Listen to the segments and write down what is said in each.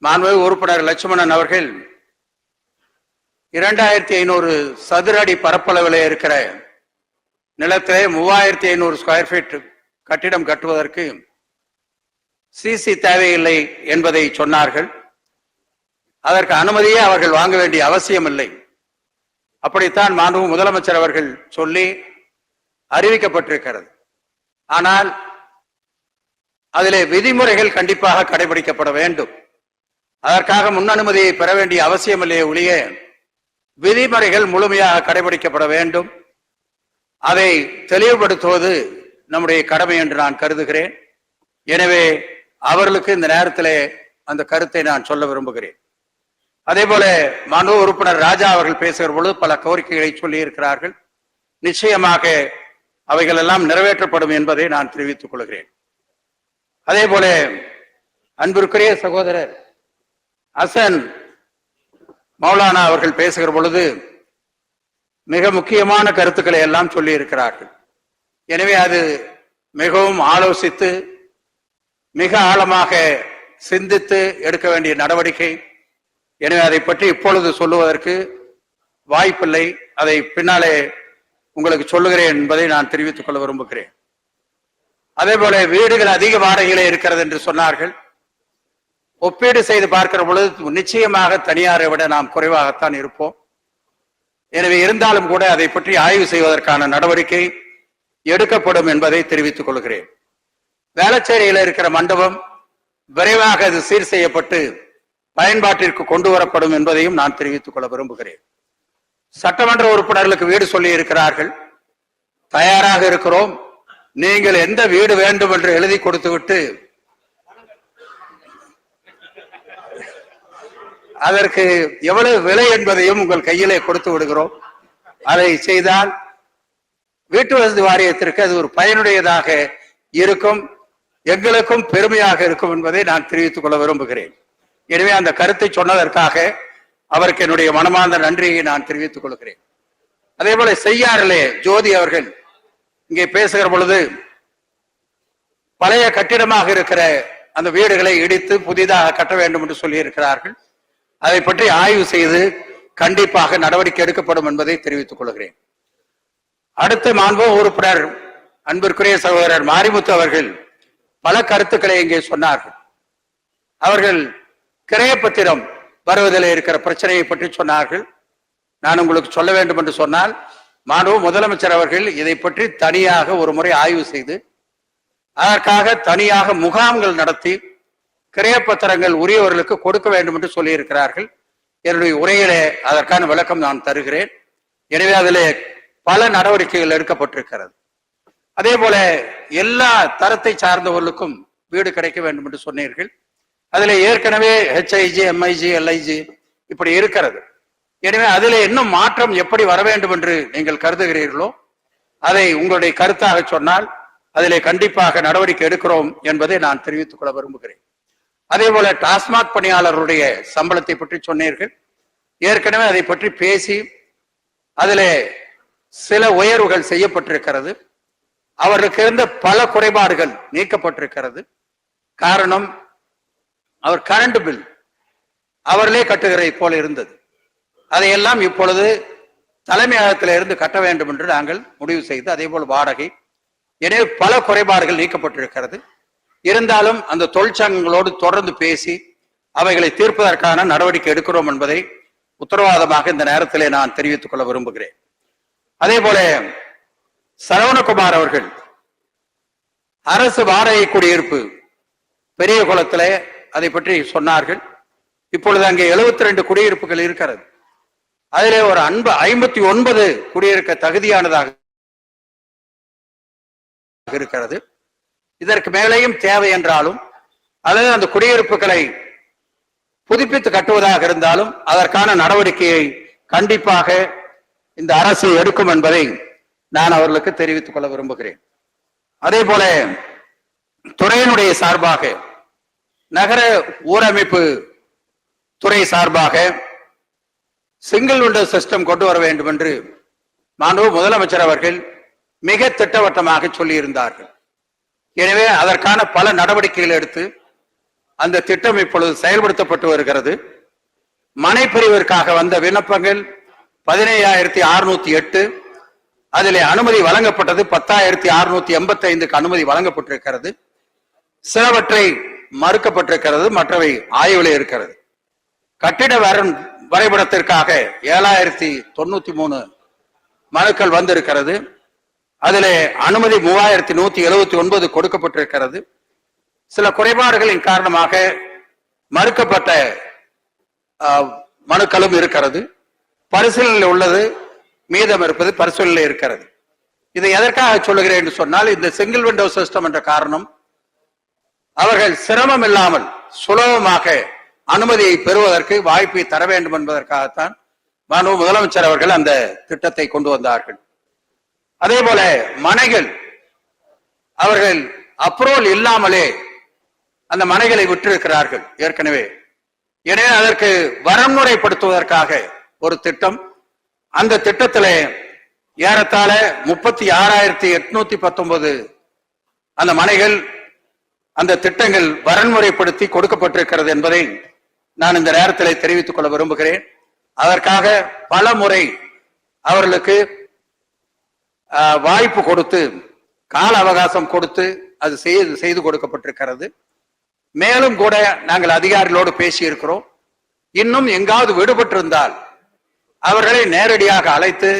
மாண்புமிகு உறுப்பினர் லட்சுமணன் அவர்கள் 2500 சதுர அடி பரப்பளவில் இருக்கிற நிலத்திலே 3500 ஸ்கொயர் ஃபீட் கட்டிடம் கட்டுவதற்கு சிசி தேவையில்லை என்பதை சொன்னார்கள். அதற்கு அனுமதியே அவர்கள் வாங்க வேண்டிய அவசியம் இல்லை. அப்படித்தான் மாண்புமிகு முதலமைச்சர் அவர்கள் சொல்லி அறிவிக்கப்பட்டிருக்கிறது. ஆனால் அதிலே விதிமுறைகள் கண்டிப்பாக கடைபிடிக்கப்பட வேண்டும். அதற்காக முன் அனுமதியை பெற வேண்டிய அவசியம் இல்லையே ஒழிய விதிமுறைகள் முழுமையாக கடைபிடிக்கப்பட வேண்டும். அதை தெளிவுபடுத்துவது நம்முடைய கடமை என்று நான் கருதுகிறேன். எனவே அவர்களுக்கு இந்த நேரத்திலே அந்த கருத்தை நான் சொல்ல விரும்புகிறேன். அதே போல மனு உறுப்பினர் ராஜா அவர்கள் பேசுகிற பொழுது பல கோரிக்கைகளை சொல்லி இருக்கிறார்கள். நிச்சயமாக அவைகள் எல்லாம் நிறைவேற்றப்படும் என்பதை நான் தெரிவித்துக் கொள்கிறேன். அதே போல அன்பிற்குரிய சகோதரர் ஹசன் மௌலானா அவர்கள் பேசுகிற பொழுது மிக முக்கியமான கருத்துக்களை எல்லாம் சொல்லி இருக்கிறார்கள். எனவே அது மிகவும் ஆலோசித்து மிக ஆழமாக சிந்தித்து எடுக்க வேண்டிய நடவடிக்கை. எனவே அதை பற்றி இப்பொழுது சொல்லுவதற்கு வாய்ப்பில்லை. அதை பின்னாலே உங்களுக்கு சொல்லுகிறேன் என்பதை நான் தெரிவித்துக் கொள்ள விரும்புகிறேன். அதே போல வீடுகள் அதிக வாடகையிலே இருக்கிறது என்று சொன்னார்கள். ஒப்பீடு செய்து பார்க்கிற பொழுது நிச்சயமாக தனியாரை விட நாம் குறைவாகத்தான் இருப்போம். எனவே இருந்தாலும் கூட அதை பற்றி ஆய்வு செய்வதற்கான நடவடிக்கை எடுக்கப்படும் என்பதை தெரிவித்துக் கொள்கிறேன். வேளச்சேரியில் இருக்கிற மண்டபம் விரைவாக அது சீர் செய்யப்பட்டு பயன்பாட்டிற்கு கொண்டு வரப்படும் என்பதையும் நான் தெரிவித்துக் கொள்ள விரும்புகிறேன். சட்டமன்ற உறுப்பினர்களுக்கு வீடு சொல்லி இருக்கிறார்கள். தயாராக இருக்கிறோம். நீங்கள் எந்த வீடு வேண்டும் என்று எழுதி கொடுத்துவிட்டு அதற்கு எவ்வளவு விலை என்பதையும் உங்கள் கையிலே கொடுத்து விடுகிறோம். அதை செய்தால் வீட்டு வசதி வாரியத்திற்கு அது ஒரு பயனுடையதாக இருக்கும், எங்களுக்கும் பெருமையாக இருக்கும் என்பதை நான் தெரிவித்துக் கொள்ள விரும்புகிறேன். எனவே அந்த கருத்தை சொன்னதற்காக அவருக்கு என்னுடைய மனமார்ந்த நன்றியை நான் தெரிவித்துக் கொள்கிறேன். அதே போல செய்யாறிலே ஜோதி அவர்கள் இங்கே பேசுகிற பொழுது பழைய கட்டிடமாக இருக்கிற அந்த வீடுகளை இடித்து புதிதாக கட்ட வேண்டும் என்று சொல்லி இருக்கிறார்கள். அதை பற்றி ஆய்வு செய்து கண்டிப்பாக நடவடிக்கை எடுக்கப்படும் என்பதை தெரிவித்துக் கொள்கிறேன். அடுத்த மாண்புமிகு உறுப்பினர் அன்பிற்குரிய சகோதரர் மாரிமுத்து அவர்கள் பல கருத்துக்களை இங்கே சொன்னார்கள். அவர்கள் கிரயப்பத்திரம் வருவதில் இருக்கிற பிரச்சனையை பற்றி சொன்னார்கள். நான் உங்களுக்கு சொல்ல வேண்டும் என்று சொன்னால் மாண்புமிகு முதலமைச்சர் அவர்கள் இதை பற்றி தனியாக ஒரு முறை ஆய்வு செய்து அதற்காக தனியாக முகாம்கள் நடத்தி கிரயப்பத்திரங்கள் உரியவர்களுக்கு கொடுக்க வேண்டும் என்று சொல்லி இருக்கிறார்கள். என்னுடைய உரையிலே அதற்கான விளக்கம் நான் தருகிறேன். எனவே அதிலே பல நடவடிக்கைகள் எடுக்கப்பட்டிருக்கிறது. அதே போல எல்லா தரத்தை சார்ந்தவர்களுக்கும் வீடு கிடைக்க வேண்டும் என்று சொன்னீர்கள். அதில் ஏற்கனவே HIG, MIG, LIG இப்படி இருக்கிறது. எனவே அதில் இன்னும் மாற்றம் எப்படி வர வேண்டும் என்று நீங்கள் கருதுகிறீர்களோ அதை உங்களுடைய கருத்தாக சொன்னால் அதிலே கண்டிப்பாக நடவடிக்கை எடுக்கிறோம் என்பதை நான் தெரிவித்துக் கொள்ள விரும்புகிறேன். அதே போல டாஸ்மாக் பணியாளர்களுடைய சம்பளத்தை பற்றி சொன்னீர்கள். ஏற்கனவே அதை பற்றி பேசி அதிலே சில உயர்வுகள் செய்யப்பட்டிருக்கிறது. அவருக்கு இருந்த பல குறைபாடுகள் நீக்கப்பட்டிருக்கிறது. காரணம், அவர் கரண்ட் பில் அவர்களே கட்டுகிற போல இருந்தது. அதையெல்லாம் இப்பொழுது தலைமையகத்தில் இருந்து கட்ட வேண்டும் என்று நாங்கள் முடிவு செய்து, அதே போல் வாடகை, எனவே பல குறைபாடுகள் நீக்கப்பட்டிருக்கிறது. இருந்தாலும் அந்த தொழிற்சங்கங்களோடு தொடர்ந்து பேசி அவைகளை தீர்ப்பதற்கான நடவடிக்கை எடுக்கிறோம் என்பதை உத்தரவாதமாக இந்த நேரத்திலே நான் தெரிவித்துக் கொள்ள விரும்புகிறேன். அதே போல சரவணகுமார் அவர்கள் அரசு வாடகை குடியிருப்பு பெரிய குளத்திலே அதை பற்றி சொன்னார்கள். இப்பொழுது அங்கே 72 குடியிருப்புகள் இருக்கிறது. அதிலே ஒரு 59 குடியிருக்க தகுதியானதாக இருக்கிறது. இதற்கு மேலேயும் தேவை என்றாலும் அல்லது அந்த குடியிருப்புகளை புதுப்பித்து கட்டுவதாக இருந்தாலும் அதற்கான நடவடிக்கையை கண்டிப்பாக இந்த அரசு எடுக்கும் என்பதை நான் அவர்களுக்கு தெரிவித்துக் கொள்ள விரும்புகிறேன். அதே போல துறையினுடைய சார்பாக நகர ஊரமைப்பு துறை சார்பாக சிங்கிள் விண்டோ சிஸ்டம் கொண்டு வர வேண்டும் என்று மாண்புமிகு முதலமைச்சர் அவர்கள் மிக திட்டவட்டமாக சொல்லி இருந்தார்கள். எனவே அதற்கான பல நடவடிக்கைகள் எடுத்து அந்த திட்டம் இப்பொழுது செயல்படுத்தப்பட்டு வருகிறது. மனை பிரிவிற்காக வந்த விண்ணப்பங்கள் 17,608. அதிலே அனுமதி வழங்கப்பட்டது 10,685 அனுமதி வழங்கப்பட்டிருக்கிறது. சிலவற்றை மறுக்கப்பட்டிருக்கிறது, மற்றவை ஆய்வில் இருக்கிறது. கட்டிட வரைபடத்திற்காக 7,093 மனுக்கள் வந்திருக்கிறது. அதிலே அனுமதி 3,179 கொடுக்கப்பட்டிருக்கிறது. சில குறைபாடுகளின் காரணமாக மறுக்கப்பட்ட மனுக்களும் இருக்கிறது. பரிசீலனையில் உள்ளது, மீதம் இருப்பது பரிசீலனையில் இருக்கிறது. இதை எதற்காக சொல்லுகிறேன் என்று சொன்னால், இந்த சிங்கிள் விண்டோ சிஸ்டம் என்ற காரணம் அவர்கள் சிரமம் இல்லாமல் சுலபமாக அனுமதியை பெறுவதற்கு வாய்ப்பை தர வேண்டும் என்பதற்காகத்தான் முதலமைச்சர் அவர்கள் அந்த திட்டத்தை கொண்டு வந்தார்கள். அதே போல மனைகள் அவர்கள் அப்ரூவல் இல்லாமலே அந்த மனைகளை விட்டிருக்கிறார்கள் ஏற்கனவே. எனவே அதற்கு வரன்முறைப்படுத்துவதற்காக ஒரு திட்டம், அந்த திட்டத்திலே ஏறத்தாழ 36,819 அந்த மனைகள் அந்த திட்டங்கள் வரன்முறைப்படுத்தி கொடுக்கப்பட்டிருக்கிறது என்பதை நான் இந்த நேரத்தில் தெரிவித்துக் கொள்ள விரும்புகிறேன். அதற்காக பல முறை அவர்களுக்கு வாய்ப்பு கொடுத்து கால அவகாசம் கொடுத்து அது செய்து கொடுக்கப்பட்டிருக்கிறது. மேலும் கூட நாங்கள் அதிகாரிகளோடு பேசி இருக்கிறோம். இன்னும் எங்காவது விடுபட்டிருந்தால் அவர்களை நேரடியாக அழைத்து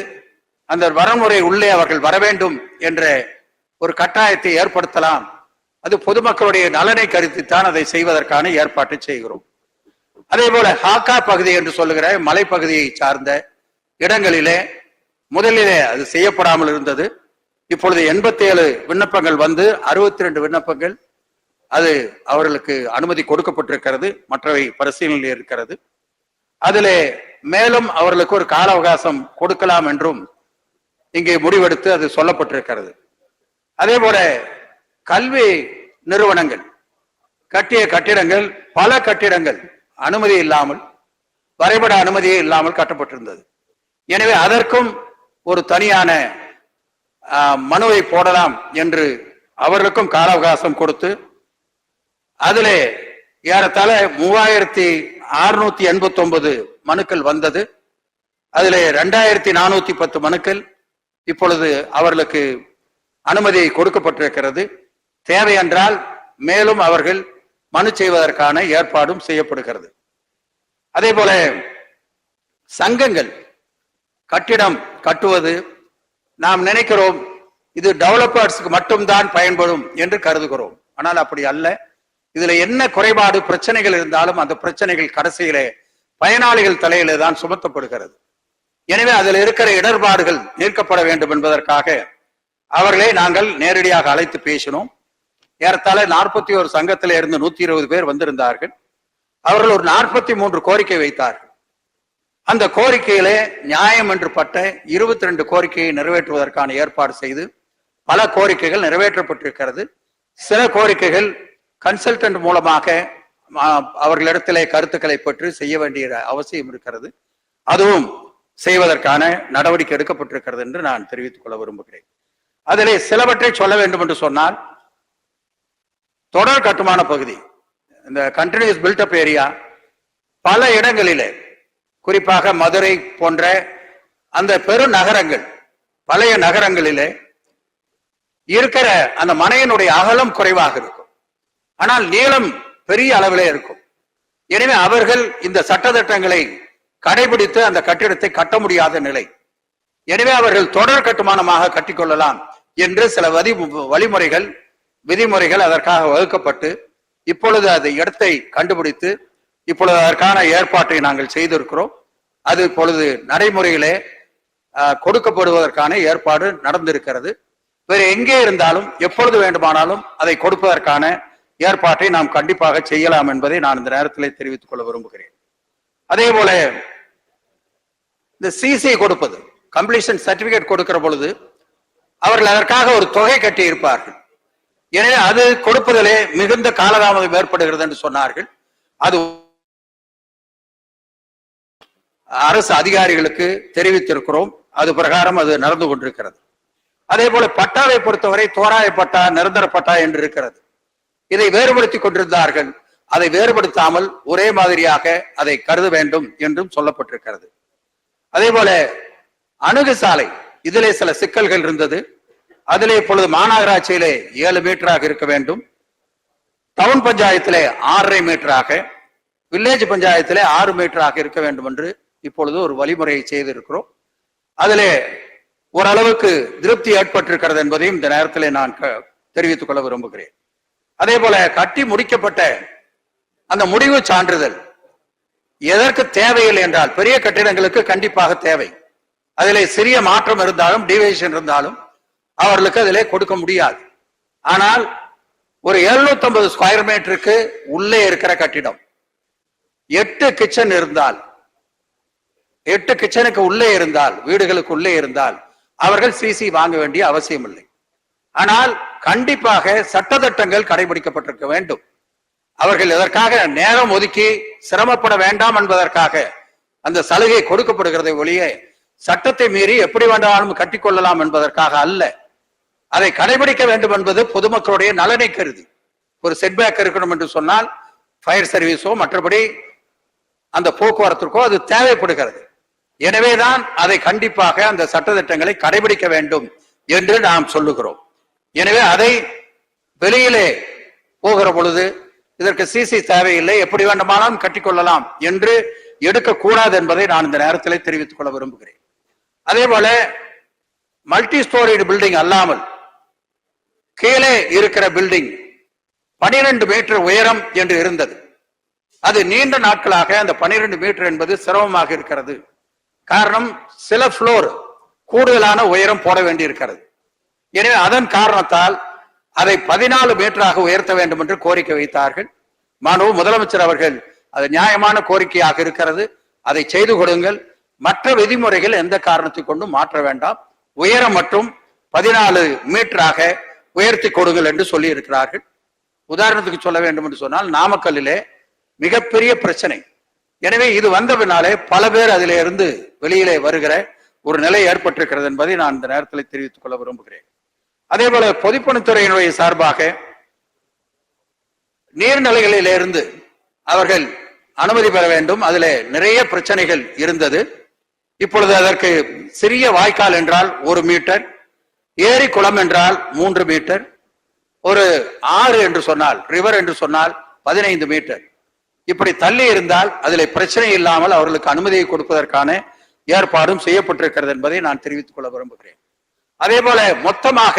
அந்த வரமுறை உள்ளே அவர்கள் வர வேண்டும் என்ற ஒரு கட்டாயத்தை ஏற்படுத்தலாம். அது பொதுமக்களுடைய நலனை கருத்தித்தான் அதை செய்வதற்கான ஏற்பாட்டை செய்கிறோம். அதே போல ஹாக்கா பகுதி என்று சொல்லுகிற மலைப்பகுதியை சார்ந்த இடங்களிலே முதலிலே அது செய்யப்படாமல் இருந்தது. இப்பொழுது 87 விண்ணப்பங்கள் வந்து 62 விண்ணப்பங்கள் அது அவர்களுக்கு அனுமதி கொடுக்கப்பட்டிருக்கிறது, மற்றவை பரிசீலனையில் இருக்கிறது. அதிலே மேலும் அவர்களுக்கு ஒரு கால அவகாசம் கொடுக்கலாம் என்றும் இங்கே முடிவெடுத்து அது சொல்லப்பட்டிருக்கிறது. அதே போல கல்வி நிறுவனங்கள் கட்டிய கட்டிடங்கள், பல கட்டிடங்கள் அனுமதி இல்லாமல், வரைபட அனுமதியே இல்லாமல் கட்டப்பட்டிருந்தது. எனவே அதற்கும் ஒரு தனியான மனுவை போடலாம் என்று அவர்களுக்கும் கால அவகாசம் கொடுத்து அதிலே ஏறத்தாழ 3,689 மனுக்கள் வந்தது. அதிலே 2,410 மனுக்கள் இப்பொழுது அவர்களுக்கு அனுமதி கொடுக்கப்பட்டிருக்கிறது. தேவை என்றால் மேலும் அவர்கள் மனு செய்வதற்கான ஏற்பாடும் செய்யப்படுகிறது. அதே போல சங்கங்கள் கட்டிடம் கட்டுவது நாம் நினைக்கிறோம் இது டெவலப்பர்ஸ்க்கு மட்டும்தான் பயன்படும் என்று கருதுகிறோம். ஆனால் அப்படி அல்ல. இதுல என்ன குறைபாடு பிரச்சனைகள் இருந்தாலும் அந்த பிரச்சனைகள் கடைசியிலே பயனாளிகள் தலையிலே தான் சுமத்தப்படுகிறது. எனவே அதில் இருக்கிற இடர்பாடுகள் நீக்கப்பட வேண்டும் என்பதற்காக அவர்களை நாங்கள் நேரடியாக அழைத்து பேசினோம். ஏறத்தாழ 41 சங்கத்திலே இருந்து 120 பேர் வந்திருந்தார்கள். அவர்கள் ஒரு 43 கோரிக்கை வைத்தார்கள். அந்த கோரிக்கையிலே நியாயம் என்று பட்ட 22 கோரிக்கையை நிறைவேற்றுவதற்கான ஏற்பாடு செய்து பல கோரிக்கைகள் நிறைவேற்றப்பட்டிருக்கிறது. சில கோரிக்கைகள் கன்சல்டன்ட் மூலமாக அவர்களிடத்திலே கருத்துக்களை பற்றி செய்ய வேண்டிய அவசியம் இருக்கிறது. அதுவும் செய்வதற்கான நடவடிக்கை எடுக்கப்பட்டிருக்கிறது என்று நான் தெரிவித்துக் கொள்ள விரும்புகிறேன். அதிலே சிலவற்றை சொல்ல வேண்டும் என்று சொன்னால், தொடர் கட்டுமான பகுதி, இந்த கண்டினியூஸ் பில்டப் ஏரியா பல இடங்களிலே, குறிப்பாக மதுரை போன்ற அந்த பெருநகரங்கள், பழைய நகரங்களிலே இருக்கிற அந்த மனையினுடைய அகலம் குறைவாக இருக்கும், ஆனால் நீளம் பெரிய அளவிலே இருக்கும். எனவே அவர்கள் இந்த சட்டத்திட்டங்களை கடைபிடித்து அந்த கட்டிடத்தை கட்ட முடியாத நிலை. எனவே அவர்கள் தொடர் கட்டுமானமாக கட்டிக்கொள்ளலாம் என்று சில வழிமுறைகள், விதிமுறைகள் அதற்காக வகுக்கப்பட்டு இப்பொழுது அது இடத்தை கண்டுபிடித்து இப்பொழுது அதற்கான ஏற்பாட்டை நாங்கள் செய்திருக்கிறோம். அது இப்பொழுது நடைமுறையிலே கொடுக்கப்படுவதற்கான ஏற்பாடு நடந்திருக்கிறது. வேறு எங்கே இருந்தாலும் எப்பொழுது வேண்டுமானாலும் அதை கொடுப்பதற்கான ஏற்பாட்டை நாம் கண்டிப்பாக செய்யலாம் என்பதை நான் இந்த நேரத்தில் தெரிவித்துக் கொள்ள விரும்புகிறேன். அதே போல இந்த சிசி கொடுப்பது, கம்ப்ளீஷன் சர்டிபிகேட் கொடுக்கிற பொழுது அவர்கள் அதற்காக ஒரு தொகை கட்டி இருப்பார்கள். எனவே அது கொடுப்பதிலே மிகுந்த காலதாமதம் ஏற்படுகிறது என்று சொன்னார்கள். அது அரசு அதிகாரிகளுக்கு தெரிவித்திருக்கிறோம். அது பிரகாரம் அது நடந்து கொண்டிருக்கிறது. அதே போல பட்டாவை பொறுத்தவரை தோராய பட்டா, நிரந்தர பட்டா என்று இருக்கிறது. இதை வேறுபடுத்தி கொண்டிருந்தார்கள். அதை வேறுபடுத்தாமல் ஒரே மாதிரியாக அதை கருத வேண்டும் என்றும் சொல்லப்பட்டிருக்கிறது. அதே போல அணுகு சாலை, இதிலே சில சிக்கல்கள் இருந்தது. அதிலே இப்பொழுது மாநகராட்சியிலே 7 மீட்டராக இருக்க வேண்டும், டவுன் பஞ்சாயத்திலே 6.5 மீட்டராக, வில்லேஜ் பஞ்சாயத்திலே 6 மீட்டராக இருக்க வேண்டும் என்று இப்பொழுது ஒரு வழிமுறையை செய்திருக்கிறோம். அதிலே ஓரளவுக்கு திருப்தி ஏற்பட்டிருக்கிறது என்பதையும் இந்த நேரத்திலே நான் தெரிவித்துக் கொள்ள விரும்புகிறேன். அதே போல கட்டி முடிக்கப்பட்ட அந்த முடிவு சான்றிதழ் எதற்கு தேவையில்லை என்றால், பெரிய கட்டிடங்களுக்கு கண்டிப்பாக தேவை. அதிலே சிறிய மாற்றம் இருந்தாலும், டிவியேஷன் இருந்தாலும் அவர்களுக்கு அதிலே கொடுக்க முடியாது. ஆனால் ஒரு 750 ஸ்கொயர் மீட்டருக்கு உள்ளே இருக்கிற கட்டிடம், 8 கிச்சன் இருந்தால், 8 கிச்சனுக்கு உள்ளே இருந்தால், வீடுகளுக்கு உள்ளே இருந்தால் அவர்கள் சிசி வாங்க வேண்டிய அவசியம் இல்லை. ஆனால் கண்டிப்பாக சட்டதிட்டங்கள் கடைபிடிக்கப்பட்டிருக்க வேண்டும். அவர்கள் எதற்காக நேரம் ஒதுக்கி சிரமப்பட வேண்டாம் என்பதற்காக அந்த சலுகை கொடுக்கப்படுகிறதை ஒழிய சட்டத்தை மீறி எப்படி வேண்டாலும் கட்டிக்கொள்ளலாம் என்பதற்காக அல்ல. அதை கடைபிடிக்க வேண்டும் என்பது பொதுமக்களுடைய நலனை கருதி. ஒரு செட்பேக் இருக்கணும் என்று சொன்னால் ஃபயர் சர்வீஸோ மற்றபடி அந்த போக்குவரத்திற்கோ அது தேவைப்படுகிறது. எனவேதான் அதை கண்டிப்பாக அந்த சட்டதிட்டங்களை கடைபிடிக்க வேண்டும் என்று நாம் சொல்லுகிறோம். எனவே அதை வெளியிலே போகிற பொழுது இதற்கு சிசி தேவையில்லை, எப்படி வேண்டுமானாலும் கட்டிக்கொள்ளலாம் என்று எடுக்கக்கூடாது என்பதை நான் இந்த நேரத்தில் தெரிவித்துக் கொள்ள விரும்புகிறேன். அதே போல மல்டி ஸ்டோரிடு பில்டிங் அல்லாமல் கீழே இருக்கிற பில்டிங் 12 மீட்டர் உயரம் என்று இருந்தது. அது நீண்ட நாட்களாக அந்த 12 மீட்டர் என்பது சிரமமாக இருக்கிறது. காரணம், சில புளோர் கூடுதலான உயரம் போட வேண்டி இருக்கிறது. எனவே அதன் காரணத்தால் அதை 14 மீட்டராக உயர்த்த வேண்டும் என்று கோரிக்கை வைத்தார்கள். மாண்பு முதலமைச்சர் அவர்கள் அது நியாயமான கோரிக்கையாக இருக்கிறது, அதை செய்து கொடுங்கள், மற்ற விதிமுறைகள் எந்த காரணத்தை கொண்டும் மாற்ற வேண்டாம், உயரம் மற்றும் 14 மீட்டராக உயர்த்தி கொடுங்கள் என்று சொல்லி இருக்கிறார்கள். உதாரணத்துக்கு சொல்ல வேண்டும் என்று சொன்னால், நாமக்கல்லிலே மிகப்பெரிய பிரச்சனை. எனவே இது வந்த பின்னாலே பல பேர் அதிலே இருந்து வெளியிலே வருகிற ஒரு நிலை ஏற்பட்டிருக்கிறது என்பதை நான் இந்த நேரத்தில் தெரிவித்துக் கொள்ள விரும்புகிறேன். அதே போல பொதுப்பணித்துறையினுடைய சார்பாக நீர்நிலைகளிலிருந்து அவர்கள் அனுமதி பெற வேண்டும். அதில் நிறைய பிரச்சனைகள் இருந்தது. இப்பொழுது அதற்கு சிறிய வாய்க்கால் என்றால் 1 மீட்டர், ஏரி குளம் என்றால் 3 மீட்டர், ஒரு ஆறு என்று சொன்னால், ரிவர் என்று சொன்னால் 15 மீட்டர், இப்படி தள்ளி இருந்தால் அதில் பிரச்சனை இல்லாமல் அவர்களுக்கு அனுமதியை கொடுப்பதற்கான ஏற்பாடும் செய்யப்பட்டிருக்கிறது என்பதை நான் தெரிவித்துக் கொள்ள விரும்புகிறேன். அதே போல மொத்தமாக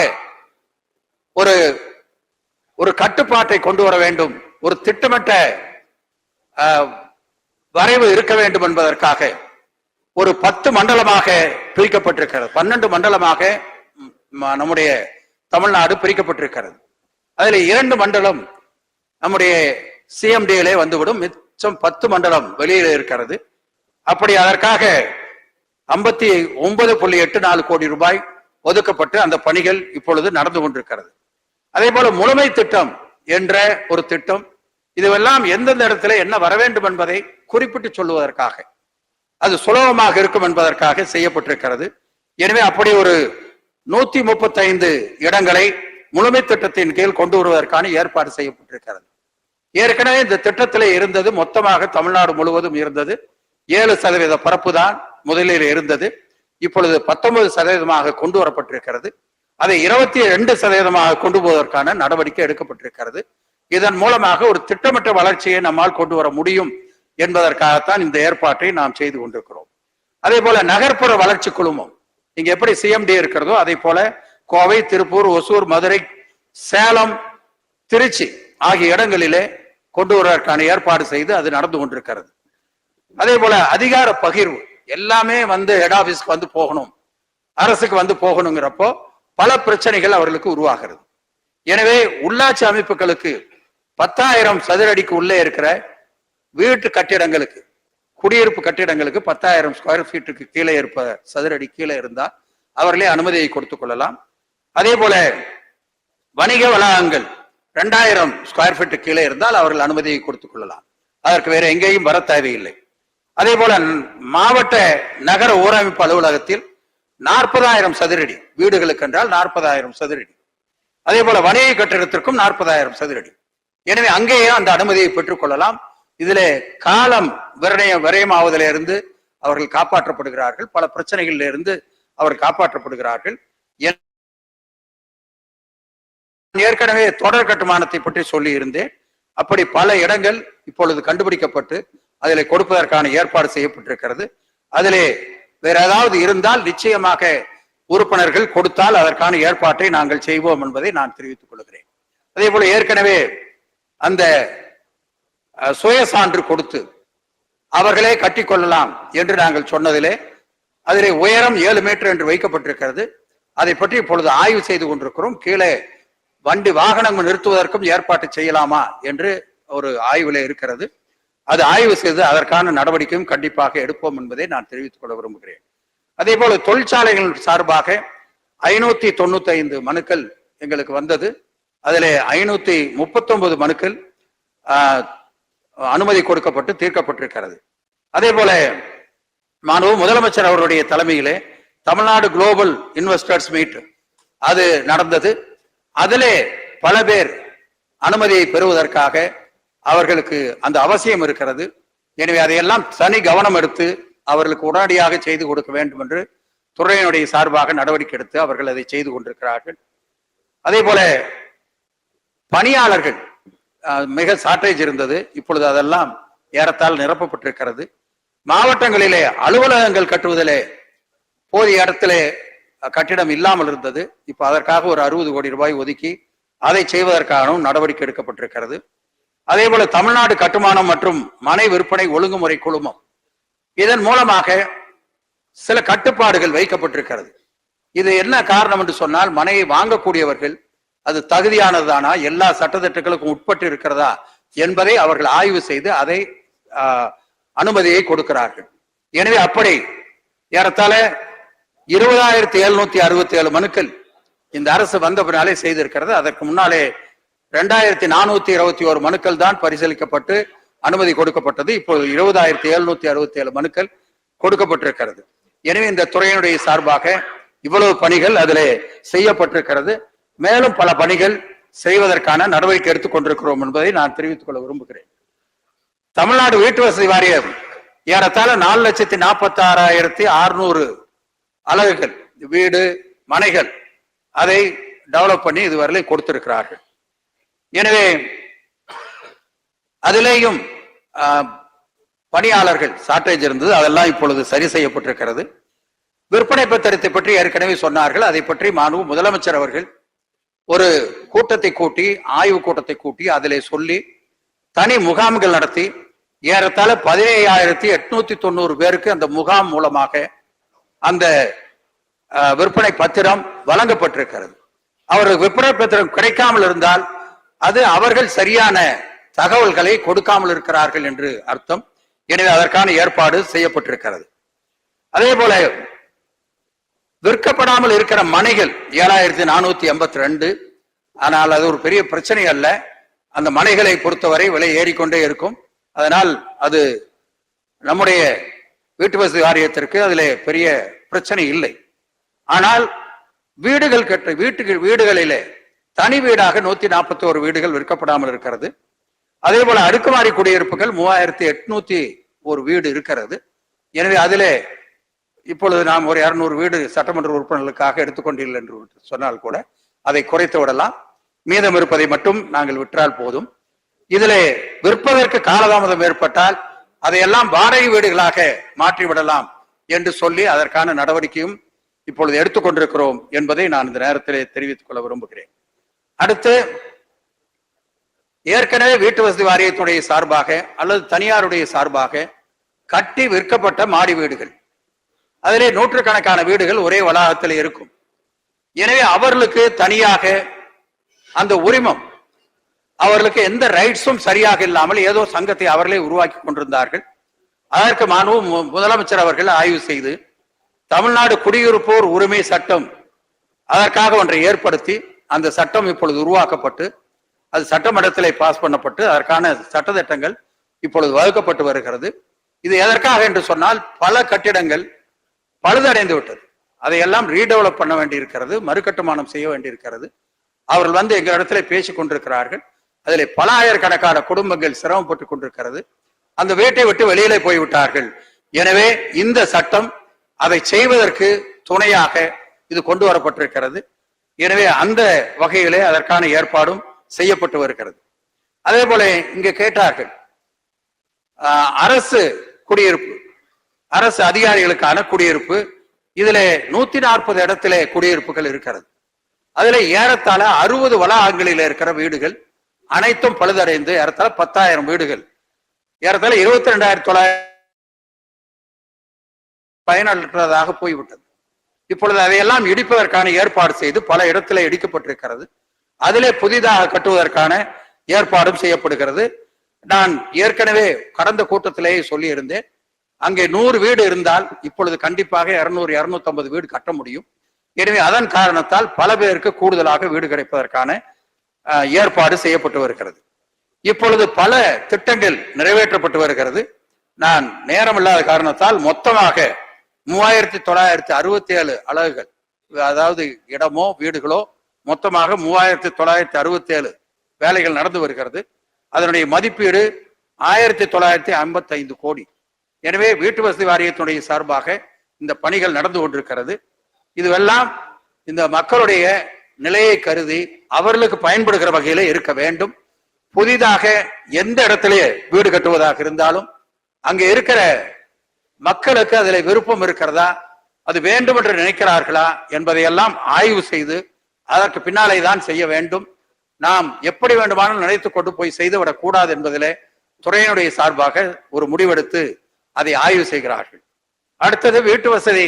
ஒரு கட்டுப்பாட்டை கொண்டு வர வேண்டும், ஒரு திட்டமிட்ட வரைவு இருக்க வேண்டும் என்பதற்காக ஒரு 10 மண்டலமாக பிரிக்கப்பட்டிருக்கிறது. 12 மண்டலமாக நம்முடைய தமிழ்நாடு பிரிக்கப்பட்டிருக்கிறது. அதில் 2 மண்டலம் நம்முடைய சிஎம்டியிலே வந்துவிடும், மிச்சம் 10 மண்டலம் வெளியில இருக்கிறது. அப்படி அதற்காக 59.84 கோடி ரூபாய் ஒதுக்கப்பட்டு அந்த பணிகள் இப்பொழுது நடந்து கொண்டிருக்கிறது. அதே போல முழுமை திட்டம் என்ற ஒரு திட்டம், இதுவெல்லாம் எந்தெந்த இடத்துல என்ன வர வேண்டும் என்பதை குறிப்பிட்டு சொல்லுவதற்காக, அது சுலபமாக இருக்கும் என்பதற்காக செய்யப்பட்டிருக்கிறது. எனவே அப்படி ஒரு 135 இடங்களை முழுமை திட்டத்தின் கீழ் கொண்டு வருவதற்கான ஏற்பாடு செய்யப்பட்டிருக்கிறது. ஏற்கனவே இந்த திட்டத்திலே இருந்தது, மொத்தமாக தமிழ்நாடு முழுவதும் இருந்தது 7% பரப்பு தான் முதலில் இருந்தது. இப்பொழுது 19% கொண்டு வரப்பட்டிருக்கிறது. அதை 22% கொண்டு போவதற்கான நடவடிக்கை எடுக்கப்பட்டிருக்கிறது. இதன் மூலமாக ஒரு திட்டமிட்ட வளர்ச்சியை நம்மால் கொண்டு வர முடியும் என்பதற்காகத்தான் இந்த ஏற்பாட்டை நாம் செய்து கொண்டிருக்கிறோம். அதே போல நகர்ப்புற வளர்ச்சி குழுமம் இங்க எப்படி சிஎம்டி இருக்கிறதோ அதே போல கோவை, திருப்பூர், ஒசூர், மதுரை, சேலம், திருச்சி ஆகிய இடங்களிலே கொண்டு வருவதற்கான ஏற்பாடு செய்து அது நடந்து கொண்டிருக்கிறது. அதே போல அதிகார பகிர்வு எல்லாமே ஹெட் ஆபீஸ்க்கு வந்து போகணும், அரசுக்கு வந்து போகணுங்கிறப்போ பல பிரச்சனைகள் அவர்களுக்கு உருவாகிறது. எனவே உள்ளாட்சி அமைப்புகளுக்கு 10,000 சதுர அடிக்கு உள்ளே இருக்கிற வீட்டு கட்டிடங்களுக்கு, குடியிருப்பு கட்டிடங்களுக்கு 10,000 ஸ்கொயர் ஃபீட்டுக்கு கீழே இருப்ப சதுர அடி கீழே இருந்தால் அவர்களே அனுமதியை கொடுத்துக் கொள்ளலாம். அதே போல வணிக வளாகங்கள் 2,000 ஸ்கொயர் ஃபீட்டு கீழே இருந்தால் அவர்கள் அனுமதியை கொடுத்துக் கொள்ளலாம். அதற்கு வேற எங்கேயும் வர தேவையில்லை. அதே போல மாவட்ட நகர ஊரமைப்பு அலுவலகத்தில் 40,000 சதுரடி வீடுகளுக்கு என்றால் 40,000 சதுரடி. அதே போல வணிக கட்டிடத்திற்கும் 40,000 சதுரடி. எனவே அங்கேயே அந்த அனுமதியை பெற்றுக் கொள்ளலாம். இதிலே காலம் விரயமாவதிலிருந்து அவர்கள் காப்பாற்றப்படுகிறார்கள், பல பிரச்சனைகளில் இருந்து அவர் காப்பாற்றப்படுகிறார்கள். ஏற்கனவே தொடர் கட்டுமானத்தை பற்றி சொல்லி இருந்தேன். அப்படி பல இடங்கள் இப்பொழுது கண்டுபிடிக்கப்பட்டு அதிலே கொடுப்பதற்கான ஏற்பாடு செய்யப்பட்டிருக்கிறது. அதிலே வேற ஏதாவது இருந்தால் நிச்சயமாக உறுப்பினர்கள் கொடுத்தால் அதற்கான ஏற்பாட்டை நாங்கள் செய்வோம் என்பதை நான் தெரிவித்துக் கொள்கிறேன். அதே போல ஏற்கனவே அந்த சுய சான்று கொடுத்து அவர்களே கட்டிக்கொள்ளலாம் என்று நாங்கள் சொன்னதிலே அதிலே உயரம் 7 மீட்டர் என்று வைக்கப்பட்டிருக்கிறது. அதை பற்றி இப்பொழுது ஆய்வு செய்து கொண்டிருக்கிறோம். கீழே வண்டி வாகனங்கள் நிறுத்துவதற்கும் ஏற்பாடு செய்யலாமா என்று ஒரு ஆய்வுல இருக்கிறது. அது ஆய்வு செய்து அதற்கான நடவடிக்கையும் கண்டிப்பாக எடுப்போம் என்பதை நான் தெரிவித்துக் கொள்ள விரும்புகிறேன். அதே போல தொழிற்சாலைகள் சார்பாக 595 மனுக்கள் எங்களுக்கு வந்தது. அதிலே 539 மனுக்கள் அனுமதி கொடுக்கப்பட்டு தீர்க்கப்பட்டிருக்கிறது. அதே போல மாண்பு முதலமைச்சர் அவருடைய தலைமையிலே தமிழ்நாடு குளோபல் இன்வெஸ்டர்ஸ் மீட் அது நடந்தது. அதிலே பல பேர் அனுமதியை பெறுவதற்காக அவர்களுக்கு அந்த அவசியம் இருக்கிறது. எனவே அதையெல்லாம் தனி கவனம் எடுத்து அவர்களுக்கு உடனடியாக செய்து கொடுக்க வேண்டும் என்று துறையினுடைய சார்பாக நடவடிக்கை எடுத்து அவர்கள் அதை செய்து கொண்டிருக்கிறார்கள். அதே போல பணியாளர்கள் மிக ஷார்டேஜ் இருந்தது. இப்பொழுது அதெல்லாம் ஏறத்தால் நிரப்பப்பட்டிருக்கிறது. மாவட்டங்களிலே அலுவலகங்கள் கட்டுவதிலே போதிய இடத்திலே கட்டிடம் இல்லாமல் இருந்தது. இப்ப அதற்காக ஒரு 60 கோடி ரூபாய் ஒதுக்கி அதை செய்வதற்கான நடவடிக்கை எடுக்கப்பட்டிருக்கிறது. அதே போல தமிழ்நாடு கட்டுமானம் மற்றும் மனை விற்பனை ஒழுங்குமுறை குழுமம், இதன் மூலமாக சில கட்டுப்பாடுகள் வைக்கப்பட்டிருக்கிறது. இது என்ன காரணம் என்று சொன்னால், மனையை வாங்கக்கூடியவர்கள் அது தகுதியானதுதானா, எல்லா சட்டத்திட்டங்களுக்கும் உட்பட்டு இருக்கிறதா என்பதை அவர்கள் ஆய்வு செய்து அதை அனுமதியை கொடுக்கிறார்கள். எனவே அப்படி ஏறத்தாழ 20,767 மனுக்கள் இந்த அரசு வந்த பின்னாலே செய்திருக்கிறது. அதற்கு முன்னாலே 2,421 மனுக்கள் தான் பரிசீலிக்கப்பட்டு அனுமதி கொடுக்கப்பட்டது. இப்போது 20,767 மனுக்கள் கொடுக்கப்பட்டிருக்கிறது. எனவே இந்த துறையினுடைய சார்பாக இவ்வளவு பணிகள் அதிலே செய்யப்பட்டிருக்கிறது. மேலும் பல பணிகள் செய்வதற்கான நடவடிக்கை எடுத்துக் கொண்டிருக்கிறோம் என்பதை நான் தெரிவித்துக் கொள்ள விரும்புகிறேன். தமிழ்நாடு வீட்டு வசதி வாரியம் ஏறத்தாழ 4,46,600 அலகுகள் வீடு மனைகள் அதை டெவலப் பண்ணி இதுவரை கொடுத்திருக்கிறார்கள். எனவே அதிலேயும் பணியாளர்கள் ஷார்டேஜ் இருந்தது. அதெல்லாம் இப்பொழுது சரி செய்யப்பட்டிருக்கிறது. விற்பனை பத்திரத்தை பற்றி ஏற்கனவே சொன்னார்கள். அதை பற்றி மாண்பு முதலமைச்சர் அவர்கள் ஒரு கூட்டத்தை கூட்டி, ஆய்வு கூட்டத்தை கூட்டி அதிலே சொல்லி தனி முகாம்கள் நடத்தி ஏறத்தாழ 17,890 பேருக்கு அந்த முகாம் மூலமாக அந்த விற்பனை பத்திரம் வழங்கப்பட்டிருக்கிறது. அவருக்கு விற்பனை பத்திரம் கிடைக்காமல் இருந்தால் அது அவர்கள் சரியான தகவல்களை கொடுக்காமல் இருக்கிறார்கள் என்று அர்த்தம். எனவே அதற்கான ஏற்பாடு செய்யப்பட்டிருக்கிறது. அதே போல விற்கப்படாமல் இருக்கிற மனைகள் 7,482. ஆனால் அது ஒரு பெரிய பிரச்சனை அல்ல. அந்த மனைகளை பொறுத்தவரை விலை ஏறிக்கொண்டே இருக்கும். அதனால் அது நம்முடைய வீட்டு வசதி வாரியத்திற்கு அதிலே பெரிய பிரச்சனை இல்லை. ஆனால் வீடுகள் வீடுகளிலே தனி வீடாக 141 வீடுகள் விற்கப்படாமல் இருக்கிறது. அதே போல அடுக்குமாடி குடியிருப்புகள் 3,801 வீடு இருக்கிறது. எனவே அதிலே இப்பொழுது நாம் ஒரு 200 வீடு சட்டமன்ற உறுப்பினர்களுக்காக எடுத்துக்கொண்டீர்கள் என்று சொன்னால் கூட அதை குறைத்து விடலாம். மீதம் இருப்பதை மட்டும் நாங்கள் விற்றால் போதும். இதிலே விற்பதற்கு காலதாமதம் ஏற்பட்டால் அதையெல்லாம் வாடகை வீடுகளாக மாற்றிவிடலாம் என்று சொல்லி அதற்கான நடவடிக்கையும் இப்பொழுது எடுத்துக்கொண்டிருக்கிறோம் என்பதை நான் இந்த நேரத்திலே தெரிவித்துக் கொள்ள விரும்புகிறேன். அடுத்து, ஏற்கனவே வீட்டு வசதி வாரியத்துடைய சார்பாக அல்லது தனியாருடைய சார்பாக கட்டி விற்கப்பட்ட மாடி வீடுகள், அதிலே நூற்றுக்கணக்கான வீடுகள் ஒரே வளாகத்தில் இருக்கும். எனவே அவர்களுக்கு தனியாக அந்த உரிமம், அவர்களுக்கு எந்த ரைட்ஸும் சரியாக இல்லாமல் ஏதோ சங்கத்தை அவர்களே உருவாக்கி கொண்டிருந்தார்கள். அதற்கு மாண்பு முதலமைச்சர் அவர்கள் ஆய்வு செய்து தமிழ்நாடு குடியிருப்போர் உரிமை சட்டம் அதற்காக ஒன்றை ஏற்படுத்தி அந்த சட்டம் இப்பொழுது உருவாக்கப்பட்டு அது சட்டமன்றத்திலே பாஸ் பண்ணப்பட்டு அதற்கான சட்டத்திட்டங்கள் இப்பொழுது வகுக்கப்பட்டு வருகிறது. இது எதற்காக என்று சொன்னால், பல கட்டிடங்கள் பழுதடைந்து விட்டது. அதையெல்லாம் ரீடெவலப் பண்ண வேண்டி இருக்கிறது, மறுகட்டுமானம் செய்ய வேண்டி இருக்கிறது. அவர்கள் வந்து எங்க இடத்துல பேசிக் கொண்டிருக்கிறார்கள். அதில் பல ஆயிரக்கணக்கான குடும்பங்கள் சிரமப்பட்டுக் கொண்டிருக்கிறது. அந்த வீட்டை விட்டு வெளியிலே போய்விட்டார்கள். எனவே இந்த சட்டம் அதை செய்வதற்கு துணையாக இது கொண்டு வரப்பட்டிருக்கிறது. எனவே அந்த வகையிலே அதற்கான ஏற்பாடும் செய்யப்பட்டு வருகிறது. அதே போல இங்க கேட்டார்கள், அரசு குடியிருப்பு, அரசு அதிகாரிகளுக்கான குடியிருப்பு, இதுல 140 இடத்திலே குடியிருப்புகள் இருக்கிறது. அதுல ஏறத்தாழ 60 வளாகங்களில் இருக்கிற வீடுகள் அனைத்தும் பழுதடைந்து ஏறத்தாழ 10,000 வீடுகள், ஏறத்தாழ 22,900 பயனற்றதாக போய்விட்டது. இப்பொழுது அதையெல்லாம் இடிப்பதற்கான ஏற்பாடு செய்து பல இடத்துல இடிக்கப்பட்டிருக்கிறது. அதிலே புதிதாக கட்டுவதற்கான ஏற்பாடும் செய்யப்படுகிறது. நான் ஏற்கனவே கடந்த கூட்டத்திலேயே சொல்லி இருந்தேன், அங்கே 100 வீடு இருந்தால் இப்பொழுது கண்டிப்பாக 200-250 வீடு கட்ட முடியும். எனவே அதன் காரணத்தால் பல பேருக்கு கூடுதலாக வீடு கிடைப்பதற்கான ஏற்பாடு செய்யப்பட்டு வருகிறது. இப்பொழுது பல திட்டங்கள் நிறைவேற்றப்பட்டு வருகிறது. நான் நேரம் இல்லாத காரணத்தால் மொத்தமாக 3,967 அலகுகள், அதாவது இடமோ வீடுகளோ மொத்தமாக 3,967 வேலைகள் நடந்து வருகிறது. அதனுடைய மதிப்பீடு 1,955 கோடி. எனவே வீட்டு வசதி வாரியத்தினுடைய சார்பாக இந்த பணிகள் நடந்து கொண்டிருக்கிறது. இதுவெல்லாம் இந்த மக்களுடைய நிலையை கருதி அவர்களுக்கு பயன்படுகிற வகையில இருக்க வேண்டும். புதிதாக எந்த இடத்திலே வீடு கட்டுவதாக இருந்தாலும் அங்கே இருக்கிற மக்களுக்கு அதுல விருப்பம் இருக்கிறதா, அது வேண்டும் என்று நினைக்கிறார்களா என்பதையெல்லாம் ஆய்வு செய்து அதற்கு பின்னாலே தான் செய்ய வேண்டும். நாம் எப்படி வேண்டுமானாலும் நினைத்து கொண்டு போய் செய்துவிடக் கூடாது என்பதிலே துறையினுடைய சார்பாக ஒரு முடிவெடுத்து அதை ஆய்வு செய்கிறார்கள். அடுத்தது வீட்டு வசதி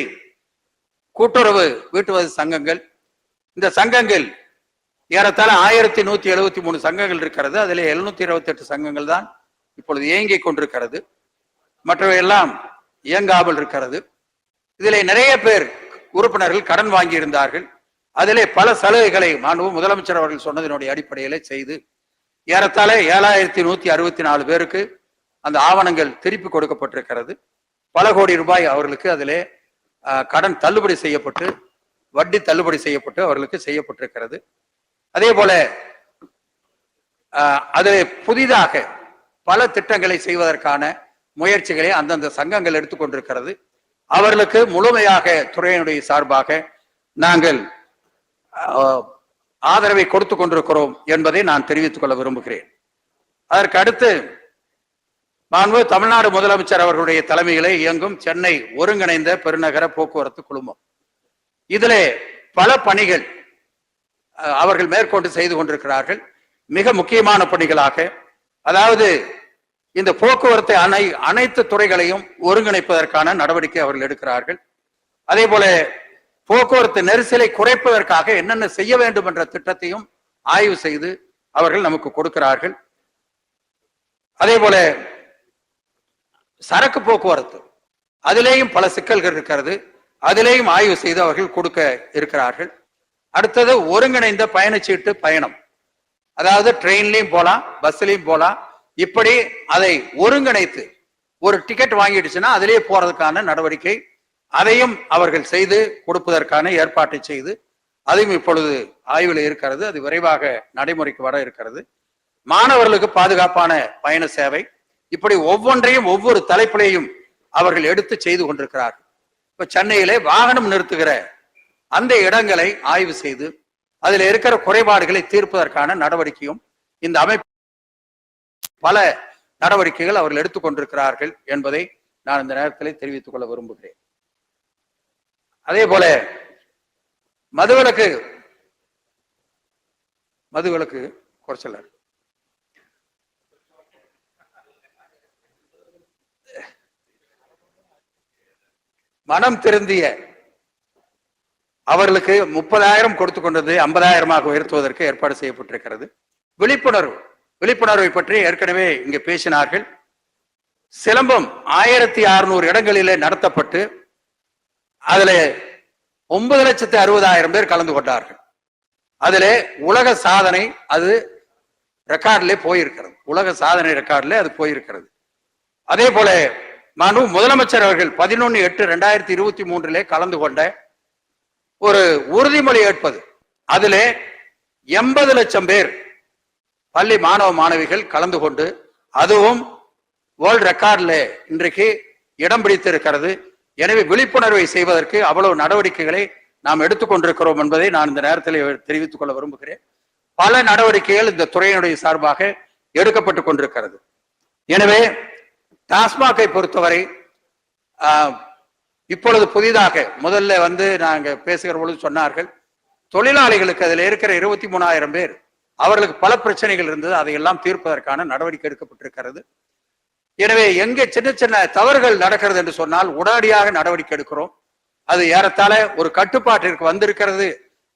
கூட்டுறவு வீட்டு வசதி சங்கங்கள். இந்த சங்கங்கள் ஏறத்தாழ 1,173 சங்கங்கள் இருக்கிறது. அதில் 728 சங்கங்கள் தான் இப்பொழுது இயங்கிக் கொண்டிருக்கிறது. மற்றவை எல்லாம் இயங்காமல் இருக்கிறது. இதிலே நிறைய பேர் உறுப்பினர்கள் கடன் வாங்கி இருந்தார்கள். அதிலே பல சலுகைகளை மாண்பு முதலமைச்சர் அவர்கள் சொன்னதனுடைய அடிப்படையிலே செய்து ஏறத்தாழ 7,164 பேருக்கு அந்த ஆவணங்கள் திருப்பி கொடுக்கப்பட்டிருக்கிறது. பல கோடி ரூபாய் அவர்களுக்கு அதிலே கடன் தள்ளுபடி செய்யப்பட்டு, வட்டி தள்ளுபடி செய்யப்பட்டு அவர்களுக்கு செய்யப்பட்டிருக்கிறது. அதே போல அதிலே புதிதாக பல திட்டங்களை செய்வதற்கான முயற்சிகளை அந்தந்த சங்கங்கள் எடுத்துக்கொண்டிருக்கிறது. அவர்களுக்கு முழுமையாக துறையினுடைய சார்பாக நாங்கள் ஆதரவை கொடுத்து கொண்டிருக்கிறோம் என்பதை நான் தெரிவித்துக் கொள்ள விரும்புகிறேன். அதற்கு அடுத்து மாண்பு தமிழ்நாடு முதலமைச்சர் அவர்களுடைய தலைமையிலே இயங்கும் சென்னை ஒருங்கிணைந்த பெருநகர போக்குவரத்து குழுமம், இதிலே பல பணிகள் அவர்கள் மேற்கொண்டு செய்து கொண்டிருக்கிறார்கள். மிக முக்கியமான பணிகளாக, அதாவது இந்த போக்குவரத்து அனைத்து துறைகளையும் ஒருங்கிணைப்பதற்கான நடவடிக்கை அவர்கள் எடுக்கிறார்கள். அதே போல போக்குவரத்து நெரிசலை குறைப்பதற்காக என்னென்ன செய்ய வேண்டும் என்ற திட்டத்தையும் ஆய்வு செய்து அவர்கள் நமக்கு கொடுக்கிறார்கள். அதே போல சரக்கு போக்குவரத்து, அதிலேயும் பல சிக்கல்கள் இருக்கிறது. அதிலேயும் ஆய்வு செய்து அவர்கள் கொடுக்க இருக்கிறார்கள். அடுத்தது ஒருங்கிணைந்த பயணச்சீட்டு பயணம், அதாவது ட்ரெயின்லையும் போலாம், பஸ்லையும் போலாம். இப்படி அதை ஒருங்கிணைத்து ஒரு டிக்கெட் வாங்கிடுச்சுன்னா அதிலே போறதுக்கான நடவடிக்கை, அதையும் அவர்கள் செய்து கொடுப்பதற்கான ஏற்பாட்டை செய்து அதையும் இப்பொழுது ஆய்வில் இருக்கிறது. அது விரைவாக நடைமுறைக்கு வர இருக்கிறது. மாணவர்களுக்கு பாதுகாப்பான பயண சேவை, இப்படி ஒவ்வொன்றையும் ஒவ்வொரு தலைப்பிலையும் அவர்கள் எடுத்து செய்து கொண்டிருக்கிறார்கள். இப்ப சென்னையிலே வாகனம் நிறுத்துகிற அந்த இடங்களை ஆய்வு செய்து அதில் இருக்கிற குறைபாடுகளை தீர்ப்பதற்கான நடவடிக்கையும் இந்த அமைப்பு பல நடவடிக்கைகள் அவர்கள் எடுத்துக்கொண்டிருக்கிறார்கள் என்பதை நான் இந்த நேரத்தில் தெரிவித்துக் கொள்ள விரும்புகிறேன். அதே போல மதுவிலக்கு குறைச்சல், மனம் திருந்திய அவர்களுக்கு 30,000 கொடுத்து கொண்டது 50,000 உயர்த்துவதற்கு ஏற்பாடு செய்யப்பட்டிருக்கிறது. விழிப்புணர்வை பற்றி ஏற்கனவே இங்கே பேசினார்கள். சிலம்பம் 1,600 இடங்களிலே நடத்தப்பட்டு அதுல 9,60,000 பேர் கலந்து கொண்டார்கள். அதிலே உலக சாதனை அது ரெக்கார்டிலே போயிருக்கிறது. உலக சாதனை ரெக்கார்டிலே அது போயிருக்கிறது. அதே போல முதலமைச்சர் அவர்கள் 11/8/2023 கலந்து கொண்ட ஒரு உறுதிமொழி ஏற்பது. அதிலே 80 லட்சம் பேர் பள்ளி மாணவ மாணவிகள் கலந்து கொண்டு, அதுவும் வேர்ல்ட் ரெக்கார்ட்ல இன்றைக்கு இடம் பிடித்திருக்கிறது. எனவே விழிப்புணர்வை செய்வதற்கு அவ்வளவு நடவடிக்கைகளை நாம் எடுத்துக்கொண்டிருக்கிறோம் என்பதை நான் இந்த நேரத்தில் தெரிவித்துக் கொள்ள விரும்புகிறேன். பல நடவடிக்கைகள் இந்த துறையினுடைய சார்பாக எடுக்கப்பட்டுக் கொண்டிருக்கிறது. எனவே டாஸ்மாகை பொறுத்தவரை இப்பொழுது புதிதாக முதல்ல நாங்க பேசுகிற பொழுது சொன்னார்கள், தொழிலாளிகளுக்கு அதில் இருக்கிற 23,000 பேர் அவர்களுக்கு பல பிரச்சனைகள் இருந்தது, அதையெல்லாம் தீர்ப்பதற்கான நடவடிக்கை எடுக்கப்பட்டிருக்கிறது. எனவே எங்கே சின்ன சின்ன தவறுகள் நடக்கிறது என்று சொன்னால் உடனடியாக நடவடிக்கை எடுக்கிறோம். அது ஏறத்தாழ ஒரு கட்டுப்பாட்டிற்கு வந்திருக்கிறது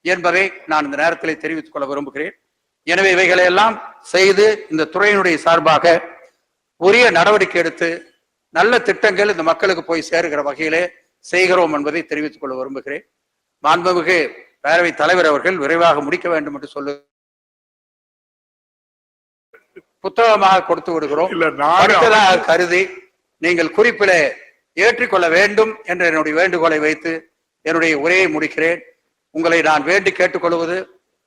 என்பதை நான் இந்த நேரத்தில் தெரிவித்துக் கொள்ள விரும்புகிறேன். எனவே இவைகளை எல்லாம் செய்து இந்த துறையினுடைய சார்பாக உரிய நடவடிக்கை எடுத்து நல்ல திட்டங்கள் இந்த மக்களுக்கு போய் சேருகிற வகையிலே செய்கிறோம் என்பதை தெரிவித்துக் கொள்ள விரும்புகிறேன். மாண்புமிகு பேரவைத் தலைவர் அவர்கள் விரைவாக முடிக்க வேண்டும் என்று சொல்லு புத்தகமாக கொடுத்து விடுகிறோம். அடுத்ததாக கருதி நீங்கள் குறிப்பிலே ஏற்றிக்கொள்ள வேண்டும் என்ற என்னுடைய வேண்டுகோளை வைத்து என்னுடைய உரையை முடிக்கிறேன். உங்களை நான் வேண்டி கேட்டுக்கொள்வது,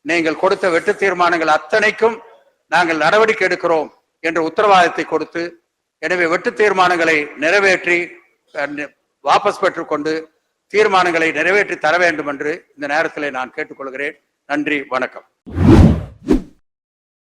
நீங்கள் கொடுத்த வெட்டு தீர்மானங்கள் அத்தனைக்கும் நாங்கள் நடவடிக்கை எடுக்கிறோம் என்ற உத்தரவாதத்தை கொடுத்து, எனவே வெட்டு தீர்மானங்களை நிறைவேற்றி வாபஸ் பெற்றுக்கொண்டு தீர்மானங்களை நிறைவேற்றி தர வேண்டும் என்று இந்த நேரத்தில் நான் கேட்டுக்கொள்கிறேன். நன்றி, வணக்கம்.